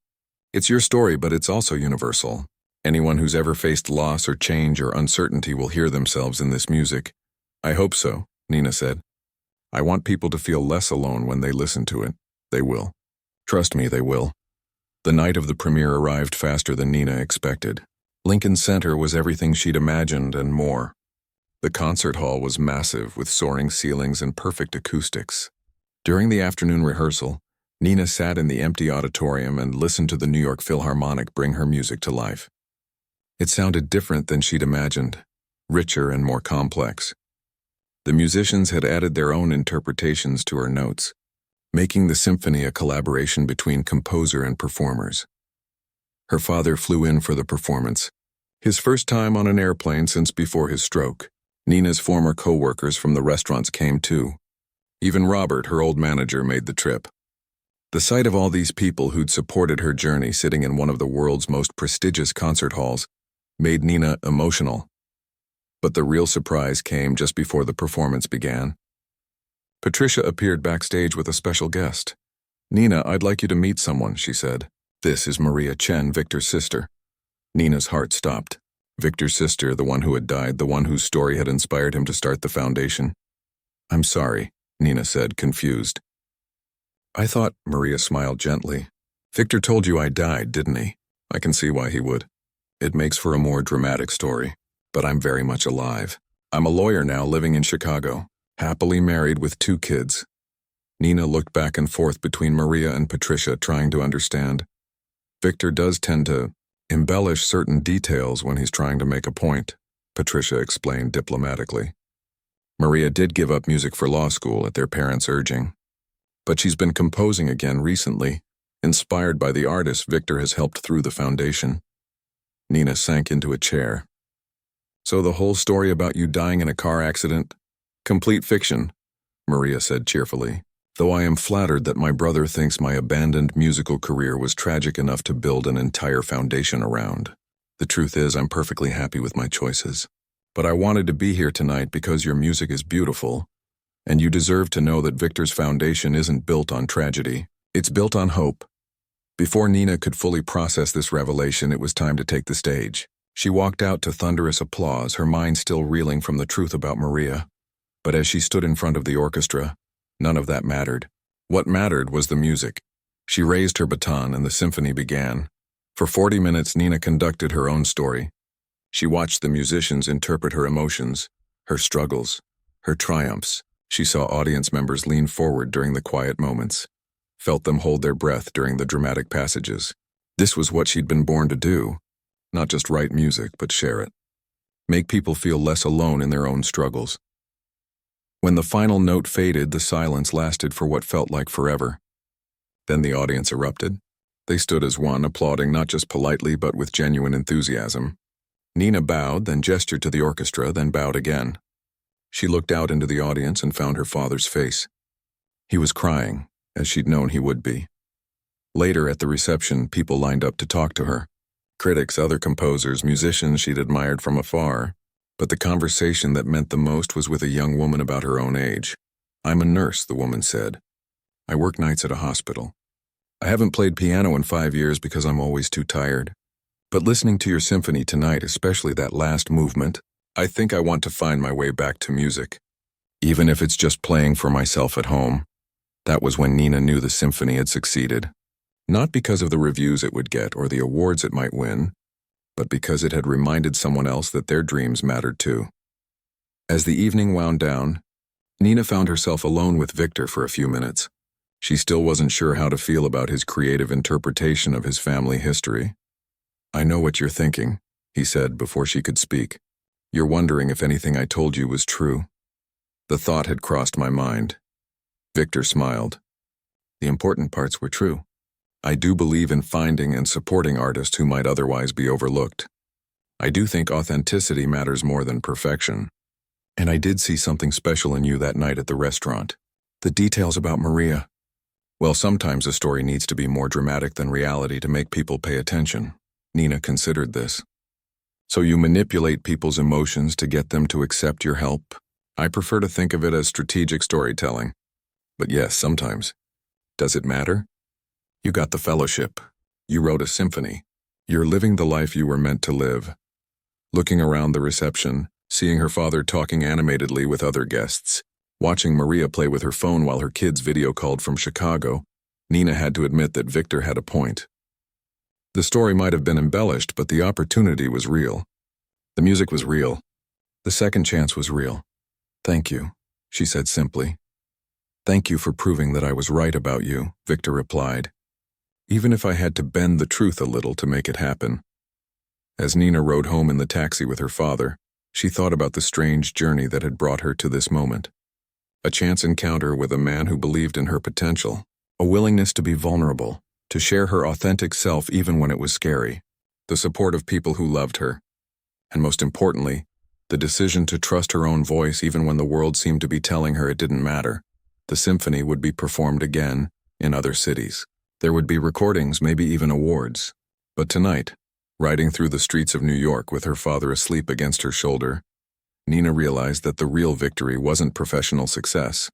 S1: "It's your story, but it's also universal. Anyone who's ever faced loss or change or uncertainty will hear themselves in this music." "I hope so," Nina said. "I want people to feel less alone when they listen to it. They will. Trust me, they will." The night of the premiere arrived faster than Nina expected. Lincoln Center was everything she'd imagined and more. The concert hall was massive, with soaring ceilings and perfect acoustics. During the afternoon rehearsal, Nina sat in the empty auditorium and listened to the New York Philharmonic bring her music to life. It sounded different than she'd imagined, richer and more complex. The musicians had added their own interpretations to her notes, making the symphony a collaboration between composer and performers. Her father flew in for the performance, his first time on an airplane since before his stroke. Nina's former co-workers from the restaurants came too. Even Robert, her old manager, made the trip. The sight of all these people who'd supported her journey sitting in one of the world's most prestigious concert halls made Nina emotional. But the real surprise came just before the performance began. Patricia appeared backstage with a special guest. "Nina, I'd like you to meet someone," she said. "This is Maria Chen, Victor's sister." Nina's heart stopped. Victor's sister, the one who had died, the one whose story had inspired him to start the foundation. "I'm sorry," Nina said, confused. "I thought," Maria smiled gently. "Victor told you I died, didn't he? I can see why he would. It makes for a more dramatic story. But I'm very much alive. I'm a lawyer now, living in Chicago, happily married with 2 kids." Nina looked back and forth between Maria and Patricia, trying to understand. "Victor does tend to embellish certain details when he's trying to make a point," Patricia explained diplomatically. Maria did give up music for law school at their parents' urging. But she's been composing again recently, inspired by the artists Victor has helped through the foundation. Nina sank into a chair. "So the whole story about you dying in a car accident? Complete fiction," Maria said cheerfully. "Though I am flattered that my brother thinks my abandoned musical career was tragic enough to build an entire foundation around. The truth is, I'm perfectly happy with my choices. But I wanted to be here tonight because your music is beautiful, and you deserve to know that Victor's foundation isn't built on tragedy. It's built on hope." Before Nina could fully process this revelation, it was time to take the stage. She walked out to thunderous applause, her mind still reeling from the truth about Maria. But as she stood in front of the orchestra, none of that mattered. What mattered was the music. She raised her baton and the symphony began. For 40 minutes, Nina conducted her own story. She watched the musicians interpret her emotions, her struggles, her triumphs. She saw audience members lean forward during the quiet moments, felt them hold their breath during the dramatic passages. This was what she'd been born to do. Not just write music, but share it. Make people feel less alone in their own struggles. When the final note faded, the silence lasted for what felt like forever. Then the audience erupted. They stood as one, applauding not just politely, but with genuine enthusiasm. Nina bowed, then gestured to the orchestra, then bowed again. She looked out into the audience and found her father's face. He was crying, as she'd known he would be. Later at the reception, people lined up to talk to her. Critics, other composers, musicians she'd admired from afar. But the conversation that meant the most was with a young woman about her own age. "I'm a nurse," the woman said. "I work nights at a hospital. I haven't played piano in 5 years because I'm always too tired. But listening to your symphony tonight, especially that last movement, I think I want to find my way back to music. Even if it's just playing for myself at home." That was when Nina knew the symphony had succeeded. Not because of the reviews it would get or the awards it might win, but because it had reminded someone else that their dreams mattered too. As the evening wound down, Nina found herself alone with Victor for a few minutes. She still wasn't sure how to feel about his creative interpretation of his family history. "I know what you're thinking," he said before she could speak. "You're wondering if anything I told you was true." The thought had crossed my mind. Victor smiled. "The important parts were true. I do believe in finding and supporting artists who might otherwise be overlooked. I do think authenticity matters more than perfection. And I did see something special in you that night at the restaurant. The details about Maria. Well, sometimes a story needs to be more dramatic than reality to make people pay attention." Nina considered this. "So you manipulate people's emotions to get them to accept your help?" "I prefer to think of it as strategic storytelling. But yes, sometimes. Does it matter? You got the fellowship. You wrote a symphony. You're living the life you were meant to live." Looking around the reception, seeing her father talking animatedly with other guests, watching Maria play with her phone while her kids video called from Chicago, Nina had to admit that Victor had a point. The story might have been embellished, but the opportunity was real. The music was real. The second chance was real. "Thank you," she said simply. "Thank you for proving that I was right about you," Victor replied, "even if I had to bend the truth a little to make it happen." As Nina rode home in the taxi with her father, she thought about the strange journey that had brought her to this moment. A chance encounter with a man who believed in her potential, a willingness to be vulnerable, to share her authentic self even when it was scary, the support of people who loved her, and most importantly, the decision to trust her own voice even when the world seemed to be telling her it didn't matter. The symphony would be performed again in other cities. There would be recordings, maybe even awards. But tonight, riding through the streets of New York with her father asleep against her shoulder, Nina realized that the real victory wasn't professional success.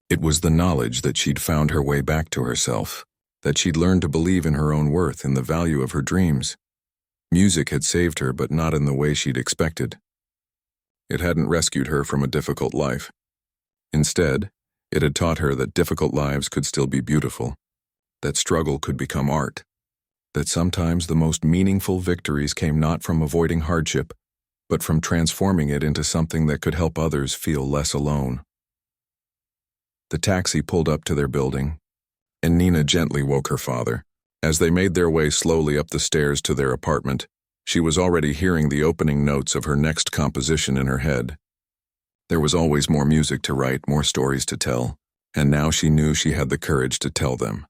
S1: It was the knowledge that she'd found her way back to herself, that she'd learned to believe in her own worth and the value of her dreams. Music had saved her, but not in the way she'd expected. It hadn't rescued her from a difficult life. Instead, it had taught her that difficult lives could still be beautiful, that struggle could become art, that sometimes the most meaningful victories came not from avoiding hardship, but from transforming it into something that could help others feel less alone. The taxi pulled up to their building, and Nina gently woke her father. As they made their way slowly up the stairs to their apartment, she was already hearing the opening notes of her next composition in her head. There was always more music to write, more stories to tell, and now she knew she had the courage to tell them.